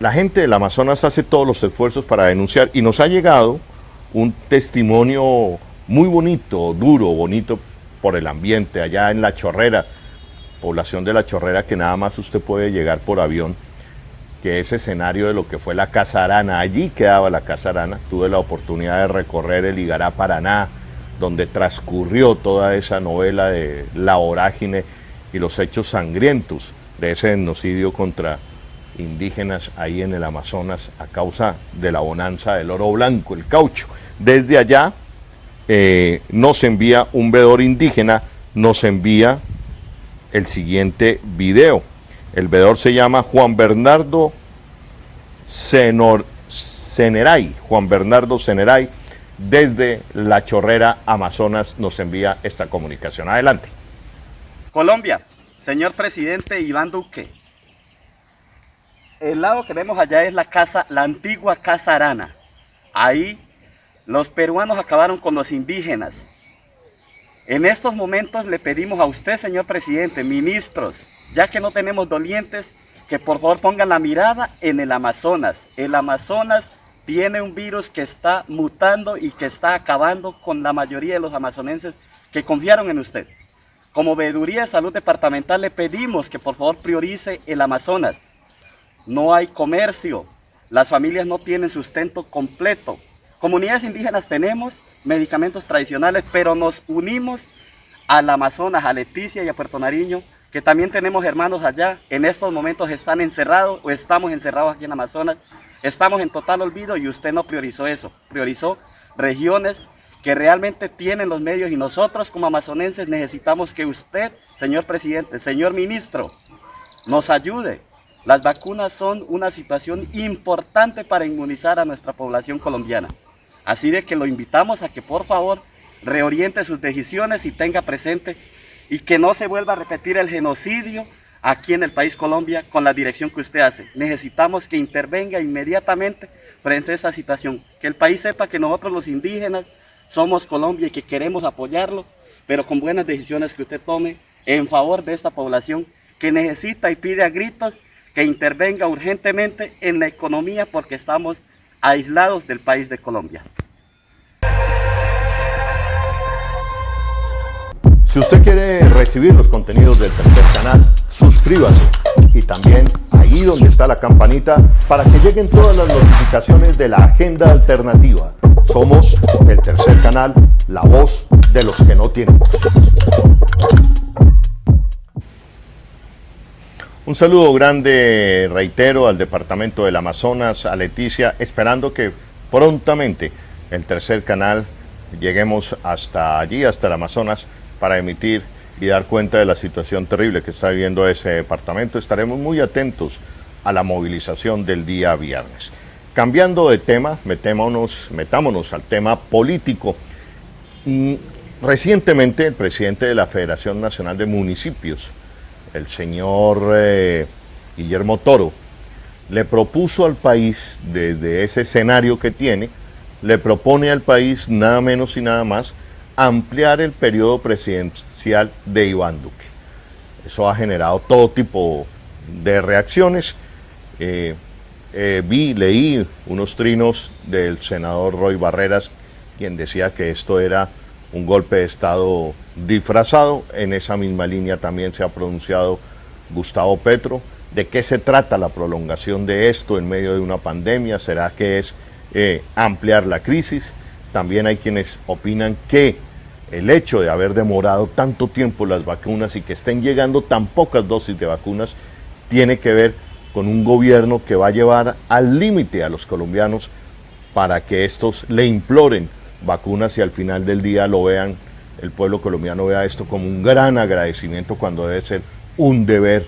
la gente del Amazonas hace todos los esfuerzos para denunciar y nos ha llegado un testimonio muy bonito, duro, bonito por el ambiente, allá en La Chorrera, población de La Chorrera que nada más usted puede llegar por avión, que es escenario de lo que fue la Casa Arana. Allí quedaba la Casa Arana. Tuve la oportunidad de recorrer el Igará Paraná, donde transcurrió toda esa novela de la vorágine y los hechos sangrientos de ese genocidio contra indígenas ahí en el Amazonas a causa de la bonanza del oro blanco, el caucho. Desde allá nos envía un veedor indígena, nos envía el siguiente video. El veedor se llama Juan Bernardo Ceneray. Juan Bernardo Ceneray, desde La Chorrera, Amazonas, nos envía esta comunicación. Adelante. Colombia, señor presidente Iván Duque. El lado que vemos allá es la antigua Casa Arana. Ahí los peruanos acabaron con los indígenas. En estos momentos le pedimos a usted, señor presidente, ministros, ya que no tenemos dolientes, que por favor pongan la mirada en el Amazonas. El Amazonas tiene un virus que está mutando y que está acabando con la mayoría de los amazonenses que confiaron en usted. Como Veeduría de Salud Departamental le pedimos que por favor priorice el Amazonas. No hay comercio, las familias no tienen sustento completo. Comunidades indígenas tenemos medicamentos tradicionales, pero nos unimos al Amazonas, a Leticia y a Puerto Nariño, que también tenemos hermanos allá. En estos momentos están encerrados o estamos encerrados aquí en Amazonas. Estamos en total olvido y usted no priorizó eso. Priorizó regiones que realmente tienen los medios y nosotros como amazonenses necesitamos que usted, señor presidente, señor ministro, nos ayude. Las vacunas son una situación importante para inmunizar a nuestra población colombiana. Así de que lo invitamos a que por favor reoriente sus decisiones y tenga presente y que no se vuelva a repetir el genocidio aquí en el país Colombia con la dirección que usted hace. Necesitamos que intervenga inmediatamente frente a esta situación. Que el país sepa que nosotros los indígenas somos Colombia y que queremos apoyarlo, pero con buenas decisiones que usted tome en favor de esta población que necesita y pide a gritos que intervenga urgentemente en la economía porque estamos aislados del país de Colombia. Si usted quiere recibir los contenidos del Tercer Canal, suscríbase y también ahí donde está la campanita para que lleguen todas las notificaciones de la agenda alternativa. Somos el Tercer Canal, la voz de los que no tienen voz. Un saludo grande, reitero, al Departamento del Amazonas, a Leticia, esperando que prontamente el Tercer Canal lleguemos hasta allí, hasta el Amazonas, para emitir y dar cuenta de la situación terrible que está viviendo ese departamento. Estaremos muy atentos a la movilización del día viernes. Cambiando de tema, metámonos al tema político. Recientemente el presidente de la Federación Nacional de Municipios, el señor Guillermo Toro, le propuso al país, desde ese escenario que tiene, le propone al país nada menos y nada más ampliar el periodo presidencial de Iván Duque. Eso ha generado todo tipo de reacciones. Leí unos trinos del senador Roy Barreras, quien decía que esto era un golpe de Estado disfrazado. En esa misma línea también se ha pronunciado Gustavo Petro. ¿De qué se trata la prolongación de esto en medio de una pandemia? ¿Será que es ampliar la crisis? También hay quienes opinan que el hecho de haber demorado tanto tiempo las vacunas y que estén llegando tan pocas dosis de vacunas tiene que ver con un gobierno que va a llevar al límite a los colombianos para que estos le imploren vacunas y al final del día lo vean, el pueblo colombiano vea esto como un gran agradecimiento cuando debe ser un deber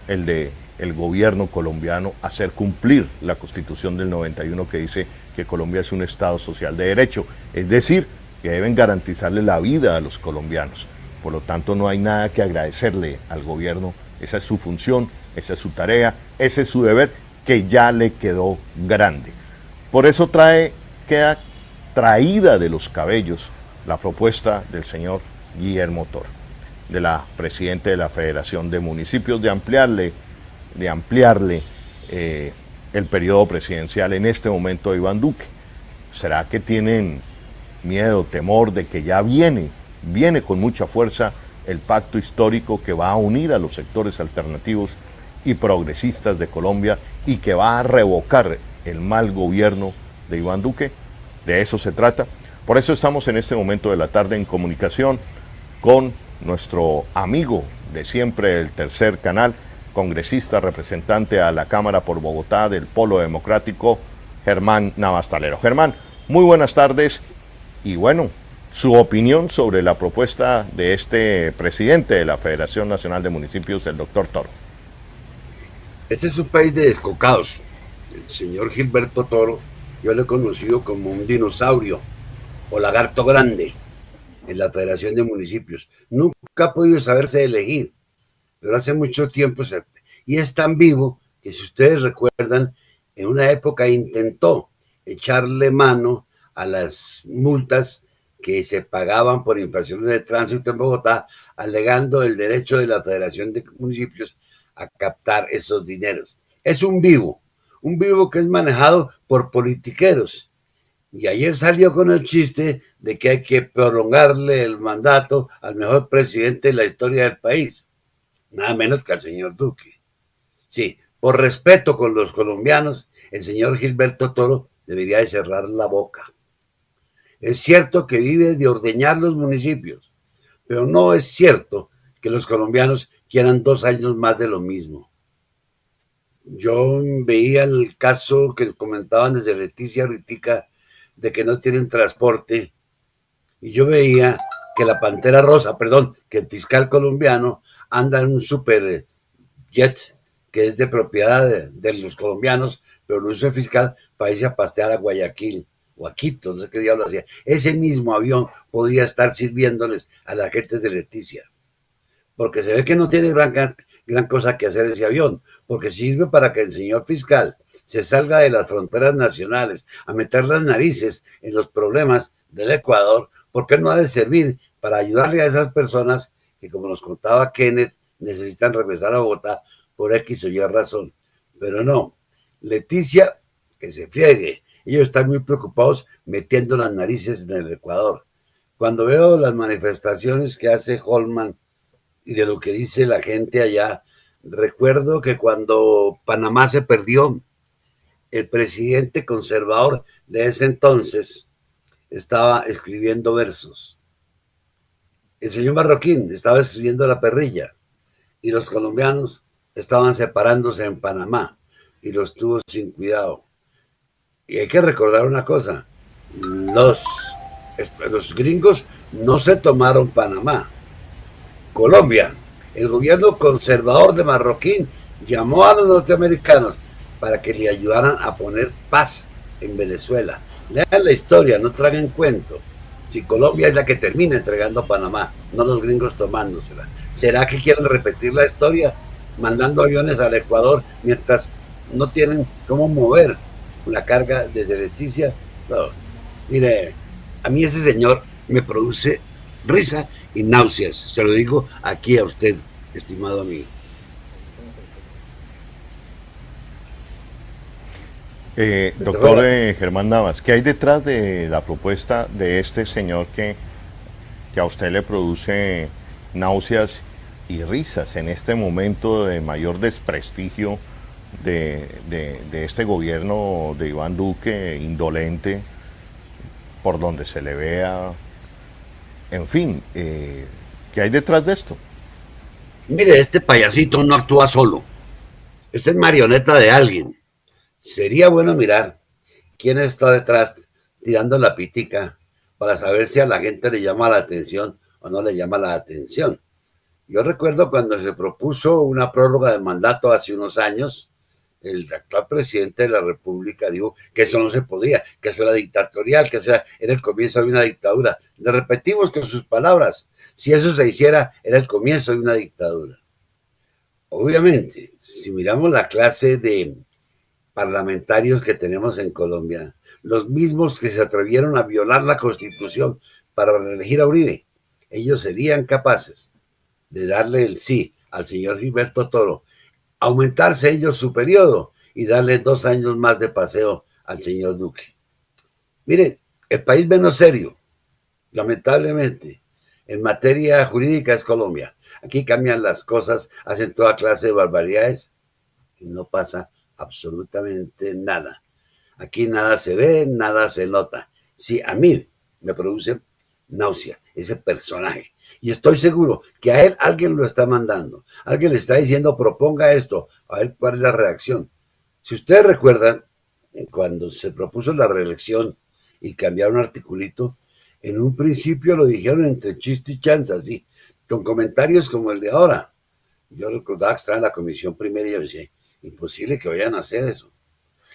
el de el gobierno colombiano hacer cumplir la Constitución del 91 que dice que Colombia es un Estado social de derecho, es decir, que deben garantizarle la vida a los colombianos. Por lo tanto, no hay nada que agradecerle al gobierno, esa es su función, esa es su tarea, ese es su deber, que ya le quedó grande. Por eso queda traída de los cabellos la propuesta del señor Guillermo Toro, de la presidenta de la Federación de Municipios, de ampliarle el periodo presidencial en este momento de Iván Duque. ¿Será que tienen miedo, temor de que ya viene con mucha fuerza el pacto histórico que va a unir a los sectores alternativos y progresistas de Colombia y que va a revocar el mal gobierno de Iván Duque? De eso se trata. Por eso estamos en este momento de la tarde en comunicación con nuestro amigo de siempre del Tercer Canal, congresista representante a la Cámara por Bogotá del Polo Democrático, Germán Navas Talero. Germán, muy buenas tardes y bueno, su opinión sobre la propuesta de este presidente de la Federación Nacional de Municipios, el doctor Toro. Este es un país de descocados. El señor Gilberto Toro, yo lo he conocido como un dinosaurio o lagarto grande en la Federación de Municipios. Nunca ha podido saberse elegir, pero hace mucho tiempo y es tan vivo que, si ustedes recuerdan, en una época intentó echarle mano a las multas que se pagaban por infracciones de tránsito en Bogotá, alegando el derecho de la Federación de Municipios a captar esos dineros. Es un vivo que es manejado por politiqueros. Y ayer salió con el chiste de que hay que prolongarle el mandato al mejor presidente de la historia del país, nada menos que al señor Duque. Sí, por respeto con los colombianos, el señor Gilberto Toro debería de cerrar la boca. Es cierto que vive de ordeñar los municipios, pero no es cierto que los colombianos quieran 2 años más de lo mismo. Yo veía el caso que comentaban desde Leticia Ritica de que no tienen transporte, y yo veía que la Pantera Rosa, que el fiscal colombiano anda en un super jet que es de propiedad de los colombianos, pero lo usa el fiscal para irse a pastear a Guayaquil o a Quito, no sé qué diablo hacía. Ese mismo avión podía estar sirviéndoles a la gente de Leticia, porque se ve que no tiene gran cosa que hacer ese avión, porque sirve para que el señor fiscal se salga de las fronteras nacionales a meter las narices en los problemas del Ecuador, porque no ha de servir para ayudarle a esas personas que, como nos contaba Kenneth, necesitan regresar a Bogotá por X o Y razón. Pero no, Leticia, que se friegue. Ellos están muy preocupados metiendo las narices en el Ecuador. Cuando veo las manifestaciones que hace Holman y de lo que dice la gente allá, recuerdo que cuando Panamá se perdió, el presidente conservador de ese entonces estaba escribiendo versos. El señor Marroquín estaba escribiendo La Perrilla y los colombianos estaban separándose en Panamá y los tuvo sin cuidado. Y hay que recordar una cosa, los gringos no se tomaron Panamá. Colombia, el gobierno conservador de Marroquín llamó a los norteamericanos para que le ayudaran a poner paz en Venezuela. Lean la historia, no traigan cuento. Si Colombia es la que termina entregando a Panamá, no los gringos tomándosela. ¿Será que quieren repetir la historia mandando aviones al Ecuador mientras no tienen cómo mover la carga desde Leticia? No. Mire, a mí ese señor me produce risa y náuseas. Se lo digo aquí a usted, estimado amigo. Doctor Germán Navas, ¿qué hay detrás de la propuesta de este señor que a usted le produce náuseas y risas en este momento de mayor desprestigio de este gobierno de Iván Duque, indolente, por donde se le vea? En fin, ¿qué hay detrás de esto? Mire, este payasito no actúa solo. Este es marioneta de alguien. Sería bueno mirar quién está detrás tirando la pitica para saber si a la gente le llama la atención o no le llama la atención. Yo recuerdo cuando se propuso una prórroga de mandato hace unos años, el actual presidente de la República dijo que eso no se podía, que eso era dictatorial, que era el comienzo de una dictadura. Le repetimos con sus palabras, si eso se hiciera, era el comienzo de una dictadura. Obviamente, si miramos la clase de parlamentarios que tenemos en Colombia, los mismos que se atrevieron a violar la Constitución para reelegir a Uribe, ellos serían capaces de darle el sí al señor Gilberto Toro, aumentarse ellos su periodo y darle 2 años más de paseo al señor Duque. Mire, el país menos serio, lamentablemente, en materia jurídica es Colombia. Aquí cambian las cosas, hacen toda clase de barbaridades y no pasa absolutamente nada. Aquí nada se ve, nada se nota. Sí, a mí me produce náusea ese personaje. Y estoy seguro que a él alguien lo está mandando. Alguien le está diciendo, proponga esto, a ver cuál es la reacción. Si ustedes recuerdan, cuando se propuso la reelección y cambiaron un articulito, en un principio lo dijeron entre chiste y chanza, así, con comentarios como el de ahora. Yo recordaba que estaba en la comisión primera y yo decía, imposible que vayan a hacer eso.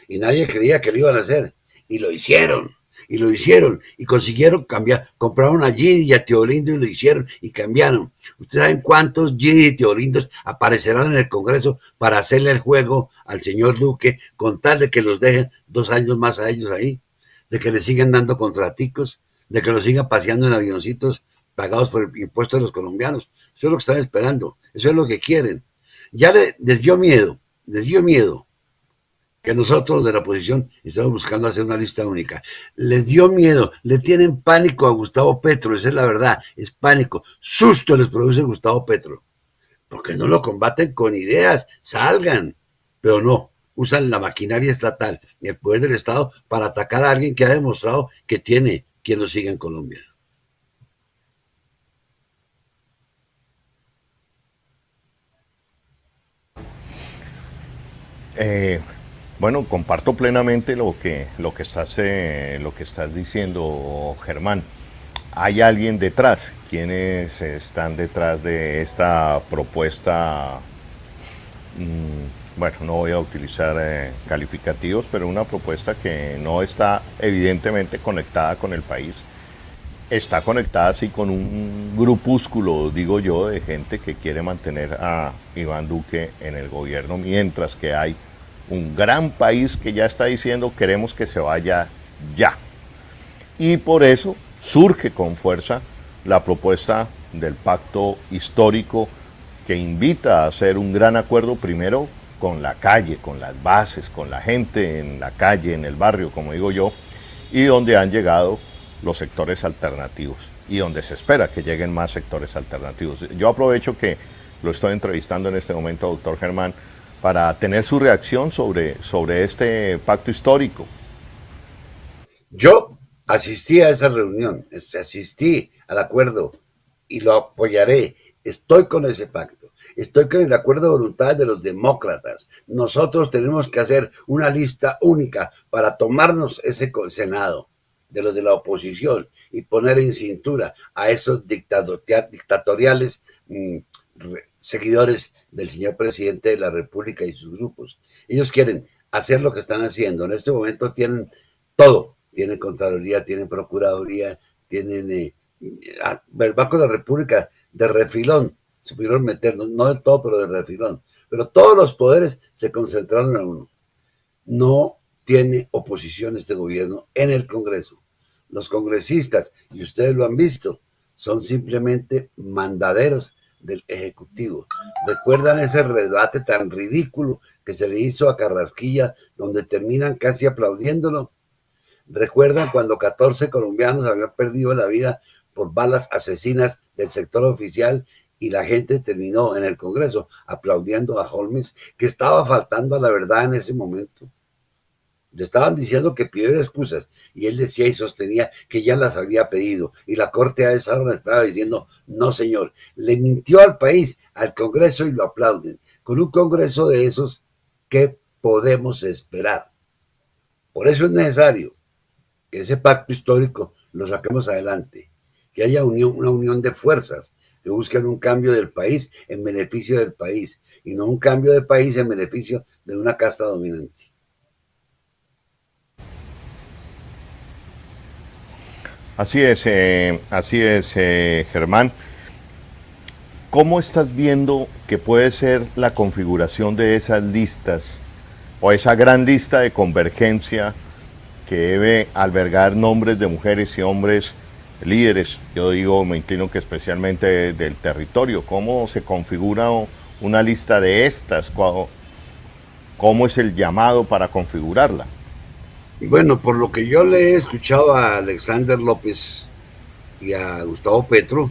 Y nadie creía que lo iban a hacer. Y lo hicieron. Y consiguieron cambiar. Compraron a Gidi y a Teolindo y lo hicieron y cambiaron. ¿Ustedes saben cuántos Gidi y Teolindos aparecerán en el Congreso para hacerle el juego al señor Duque con tal de que los dejen 2 años más a ellos ahí? De que le sigan dando contraticos, de que los sigan paseando en avioncitos pagados por el impuesto de los colombianos. Eso es lo que están esperando. Eso es lo que quieren. Ya les dio miedo que nosotros de la oposición estamos buscando hacer una lista única. Les dio miedo, le tienen pánico a Gustavo Petro, esa es la verdad, es pánico. Susto les produce Gustavo Petro, porque no lo combaten con ideas, salgan, pero no, usan la maquinaria estatal y el poder del Estado para atacar a alguien que ha demostrado que tiene quien lo siga en Colombia. Bueno, comparto plenamente lo que estás diciendo, Germán. Hay alguien detrás. ¿Quiénes están detrás de esta propuesta? Bueno, no voy a utilizar calificativos, pero una propuesta que no está evidentemente conectada con el país. Está conectada sí con un grupúsculo, digo yo, de gente que quiere mantener a Iván Duque en el gobierno, mientras que hay un gran país que ya está diciendo queremos que se vaya ya. Y por eso surge con fuerza la propuesta del pacto histórico que invita a hacer un gran acuerdo primero con la calle, con las bases, con la gente en la calle, en el barrio, como digo yo, y donde han llegado los sectores alternativos y donde se espera que lleguen más sectores alternativos. Yo aprovecho que lo estoy entrevistando en este momento, doctor Germán, para tener su reacción sobre este pacto histórico. Yo asistí a esa reunión, asistí al acuerdo y lo apoyaré. Estoy con ese pacto, estoy con el acuerdo de voluntad de los demócratas. Nosotros tenemos que hacer una lista única para tomarnos ese Senado de los de la oposición y poner en cintura a esos dictatoriales seguidores del señor presidente de la República y sus grupos. Ellos quieren hacer lo que están haciendo. En este momento tienen todo. Tienen Contraloría, tienen Procuraduría, tienen el Banco de la República de refilón. Se pudieron meter, no del todo, pero de refilón. Pero todos los poderes se concentraron en uno. No tiene oposición este gobierno en el Congreso. Los congresistas, y ustedes lo han visto, son simplemente mandaderos del Ejecutivo. ¿Recuerdan ese debate tan ridículo que se le hizo a Carrasquilla, donde terminan casi aplaudiéndolo? ¿Recuerdan cuando 14 colombianos habían perdido la vida por balas asesinas del sector oficial y la gente terminó en el Congreso aplaudiendo a Holmes, que estaba faltando a la verdad en ese momento? Le estaban diciendo que pidió excusas y él decía y sostenía que ya las había pedido y la Corte a esa hora estaba diciendo no señor, le mintió al país, al Congreso y lo aplauden. Con un Congreso de esos, ¿qué podemos esperar? Por eso es necesario que ese pacto histórico lo saquemos adelante, que haya una unión de fuerzas que busquen un cambio del país en beneficio del país y no un cambio del país en beneficio de una casta dominante. Así es, Germán. ¿Cómo estás viendo que puede ser la configuración de esas listas o esa gran lista de convergencia que debe albergar nombres de mujeres y hombres líderes? Yo digo, me inclino que especialmente del territorio. ¿Cómo se configura una lista de estas? ¿Cómo es el llamado para configurarla? Bueno, por lo que yo le he escuchado a Alexander López y a Gustavo Petro,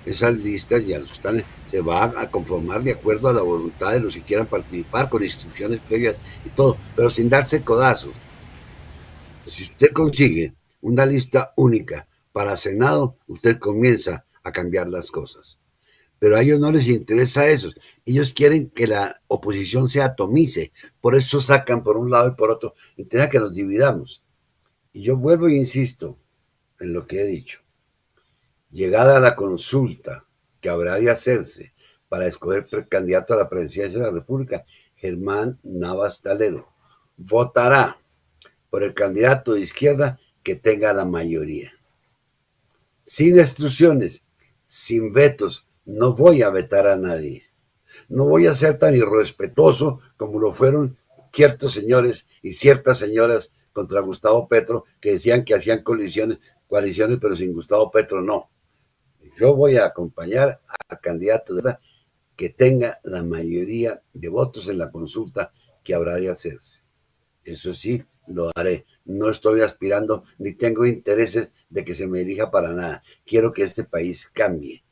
esas listas y a los que están se van a conformar de acuerdo a la voluntad de los que quieran participar, con instrucciones previas y todo, pero sin darse codazos. Si usted consigue una lista única para Senado, usted comienza a cambiar las cosas. Pero a ellos no les interesa eso. Ellos quieren que la oposición se atomice. Por eso sacan por un lado y por otro. Intentan que nos dividamos. Y yo vuelvo e insisto en lo que he dicho. Llegada la consulta que habrá de hacerse para escoger candidato a la presidencia de la República, Germán Navas Talero votará por el candidato de izquierda que tenga la mayoría. Sin exclusiones, sin vetos, no voy a vetar a nadie. No voy a ser tan irrespetuoso como lo fueron ciertos señores y ciertas señoras contra Gustavo Petro que decían que hacían coaliciones, pero sin Gustavo Petro no. Yo voy a acompañar al candidato que tenga la mayoría de votos en la consulta que habrá de hacerse. Eso sí, lo haré. No estoy aspirando ni tengo intereses de que se me elija para nada. Quiero que este país cambie.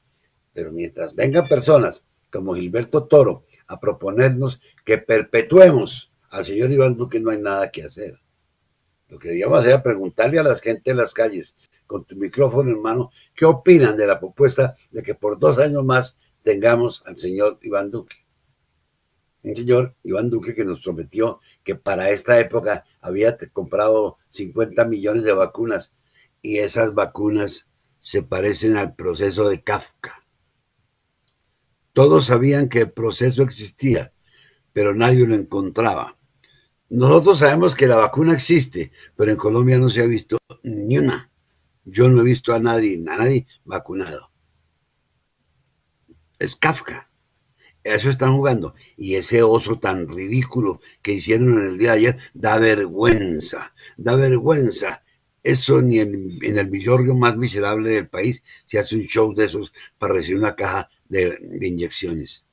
Pero mientras vengan personas como Gilberto Toro a proponernos que perpetuemos al señor Iván Duque, no hay nada que hacer. Lo que deberíamos hacer es preguntarle a la gente en las calles, con tu micrófono en mano, qué opinan de la propuesta de que por 2 años más tengamos al señor Iván Duque. Un señor Iván Duque que nos prometió que para esta época había comprado 50 millones de vacunas y esas vacunas se parecen al proceso de Kafka. Todos sabían que el proceso existía, pero nadie lo encontraba. Nosotros sabemos que la vacuna existe, pero en Colombia no se ha visto ni una. Yo no he visto a nadie vacunado. Es Kafka. Eso están jugando. Y ese oso tan ridículo que hicieron en el día de ayer da vergüenza. Da vergüenza. Eso ni en el villorrio más miserable del país se hace un show de esos para recibir una caja de inyecciones.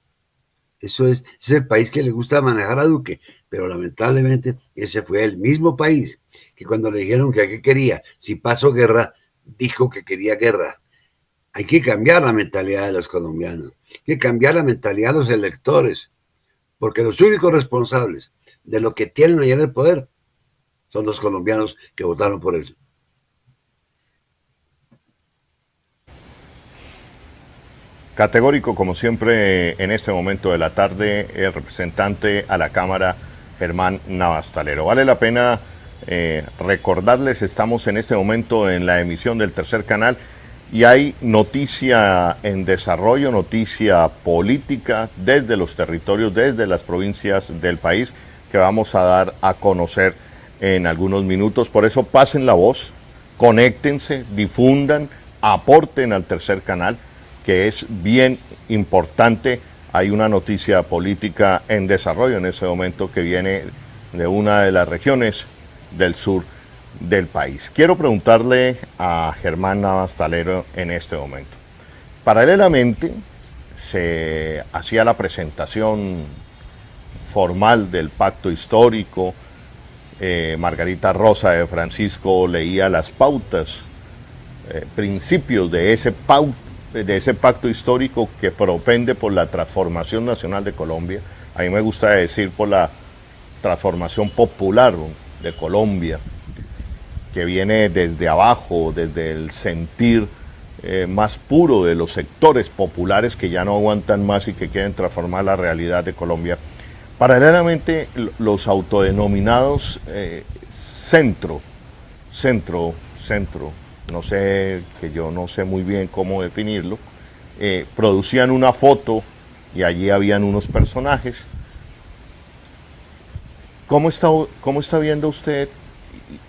Eso es el país que le gusta manejar a Duque, pero lamentablemente ese fue el mismo país que cuando le dijeron que qué quería, si pasó guerra, dijo que quería guerra. Hay que cambiar la mentalidad de los colombianos, hay que cambiar la mentalidad de los electores, porque los únicos responsables de lo que tienen allá en el poder son los colombianos que votaron por él. Categórico, como siempre, en este momento de la tarde, el representante a la Cámara, Germán Navas Talero. Vale la pena recordarles, estamos en este momento en la emisión del Tercer Canal y hay noticia en desarrollo, noticia política desde los territorios, desde las provincias del país, que vamos a dar a conocer en algunos minutos. Por eso pasen la voz, conéctense, difundan, aporten al Tercer Canal, que es bien importante. Hay una noticia política en desarrollo en ese momento que viene de una de las regiones del sur del país. Quiero preguntarle a Germán Navas Talero en este momento. Paralelamente se hacía la presentación formal del pacto histórico. Margarita Rosa de Francisco leía las pautas, principios de ese pacto histórico que propende por la transformación nacional de Colombia. A mí me gusta decir por la transformación popular de Colombia, que viene desde abajo, desde el sentir más puro de los sectores populares que ya no aguantan más y que quieren transformar la realidad de Colombia. Paralelamente, los autodenominados centro, no sé, que yo no sé muy bien cómo definirlo, producían una foto y allí habían unos personajes. ¿Cómo está viendo usted,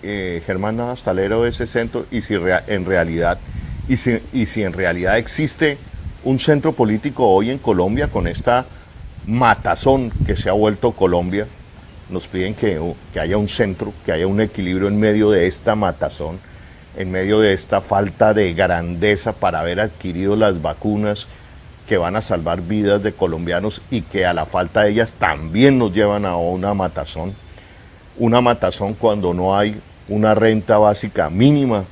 Germán Navas Talero, ese centro y si en realidad existe un centro político hoy en Colombia con esta matazón que se ha vuelto Colombia? Nos piden que haya un centro, que haya un equilibrio en medio de esta matazón, en medio de esta falta de grandeza para haber adquirido las vacunas que van a salvar vidas de colombianos y que a la falta de ellas también nos llevan a una matazón. Una matazón cuando no hay una renta básica mínima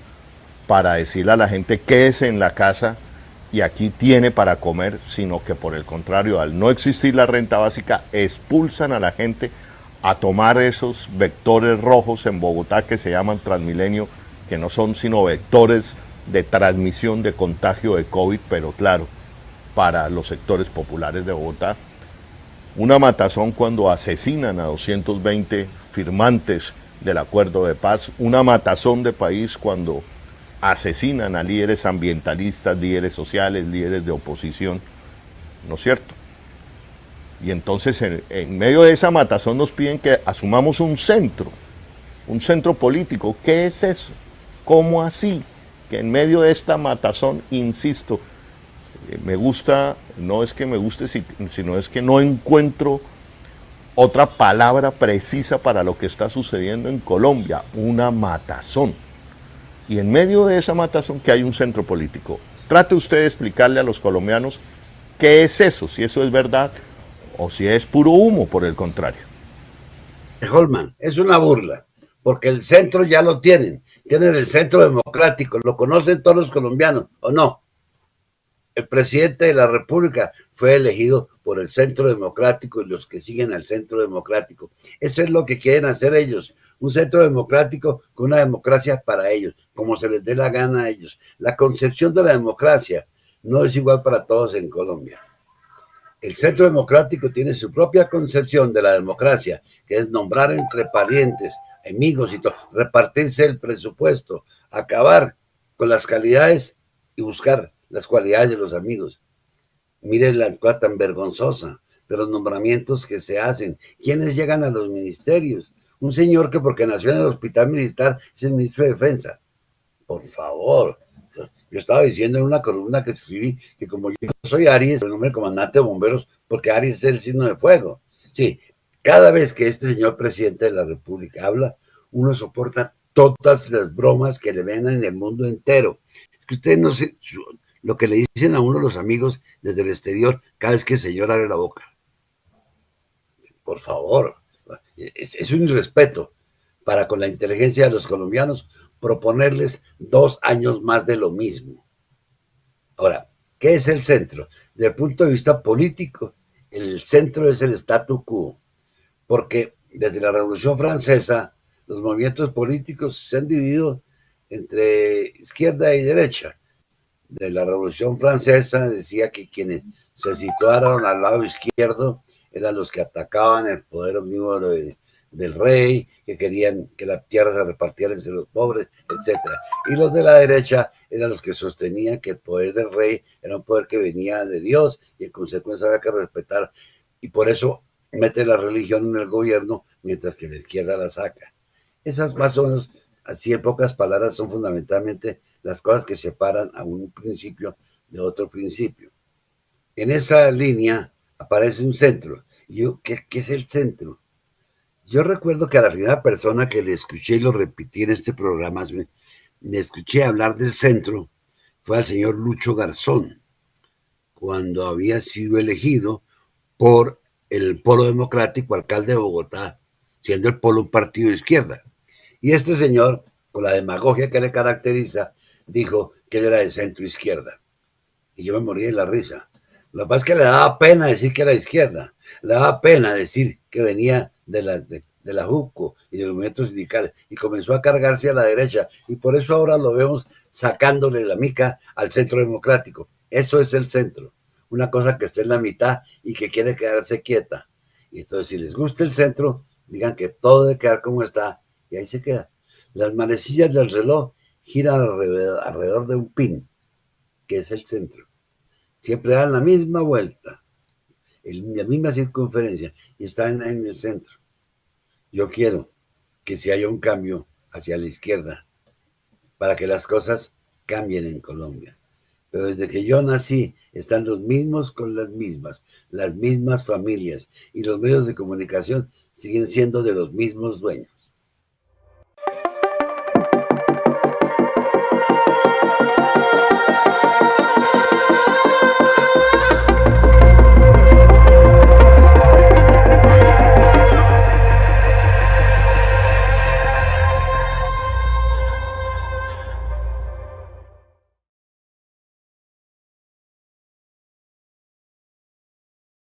para decirle a la gente quédese en la casa y aquí tiene para comer, sino que por el contrario, al no existir la renta básica, expulsan a la gente a tomar esos vectores rojos en Bogotá que se llaman Transmilenio, que no son sino vectores de transmisión de contagio de COVID, pero claro, para los sectores populares de Bogotá. Una matazón cuando asesinan a 220 firmantes del acuerdo de paz, una matazón de país cuando asesinan a líderes ambientalistas, líderes sociales, líderes de oposición, ¿no es cierto? Y entonces en medio de esa matazón nos piden que asumamos un centro político. ¿Qué es eso? ¿Cómo así? Que en medio de esta matazón, insisto, me gusta, no es que me guste, sino es que no encuentro otra palabra precisa para lo que está sucediendo en Colombia, una matazón. Y en medio de esa matazón que hay un centro político. Trate usted de explicarle a los colombianos qué es eso, si eso es verdad o si es puro humo, por el contrario. Holman, es una burla, porque el centro ya lo tienen el centro democrático, lo conocen todos los colombianos, ¿o no? El presidente de la República fue elegido por el Centro Democrático y los que siguen al Centro Democrático. Eso es lo que quieren hacer ellos, un centro democrático con una democracia para ellos, como se les dé la gana a ellos. La concepción de la democracia no es igual para todos en Colombia. El Centro Democrático tiene su propia concepción de la democracia, que es nombrar entre parientes, amigos y todo, repartirse el presupuesto, acabar con las calidades y buscar las cualidades de los amigos. Miren la cosa tan vergonzosa de los nombramientos que se hacen. ¿Quiénes llegan a los ministerios? Un señor que porque nació en el hospital militar es el ministro de Defensa. Por favor. Yo estaba diciendo en una columna que escribí que como yo soy Aries, el nombre de comandante de bomberos, porque Aries es el signo de fuego. Sí, cada vez que este señor presidente de la República habla, uno soporta todas las bromas que le ven en el mundo entero. Es que ustedes no sé lo que le dicen a uno los amigos desde el exterior cada vez que el señor abre la boca. Por favor, es un irrespeto para con la inteligencia de los colombianos proponerles 2 años más de lo mismo. Ahora, ¿qué es el centro? Desde el punto de vista político, el centro es el statu quo, porque desde la Revolución Francesa los movimientos políticos se han dividido entre izquierda y derecha. De la Revolución Francesa decía que quienes se situaron al lado izquierdo eran los que atacaban el poder omnívoro del rey, que querían que la tierra se repartiera entre los pobres, etc. Y los de la derecha eran los que sostenían que el poder del rey era un poder que venía de Dios y en consecuencia había que respetar. Y por eso mete la religión en el gobierno, mientras que la izquierda la saca. Esas más o menos, así en pocas palabras, son fundamentalmente las cosas que separan a un principio de otro principio. En esa línea aparece un centro. ¿Qué es el centro? Yo recuerdo que a la primera persona que le escuché y lo repetí en este programa, le escuché hablar del centro, fue al señor Lucho Garzón, cuando había sido elegido por el Polo Democrático, alcalde de Bogotá, siendo el Polo un partido de izquierda. Y este señor, con la demagogia que le caracteriza, dijo que él era de centro izquierda. Y yo me morí de la risa. Lo que pasa es que le daba pena decir que era de izquierda, le daba pena decir que venía de la JUCO y de los movimientos sindicales, y comenzó a cargarse a la derecha, y por eso ahora lo vemos sacándole la mica al Centro Democrático. Eso es el centro, una cosa que está en la mitad y que quiere quedarse quieta. Y entonces, si les gusta el centro, digan que todo debe quedar como está, y ahí se queda. Las manecillas del reloj giran alrededor de un pin, que es el centro. Siempre dan la misma vuelta, la misma circunferencia, y están en el centro. Yo quiero que si haya un cambio hacia la izquierda, para que las cosas cambien en Colombia. Pero desde que yo nací, están los mismos con las mismas familias, y los medios de comunicación siguen siendo de los mismos dueños.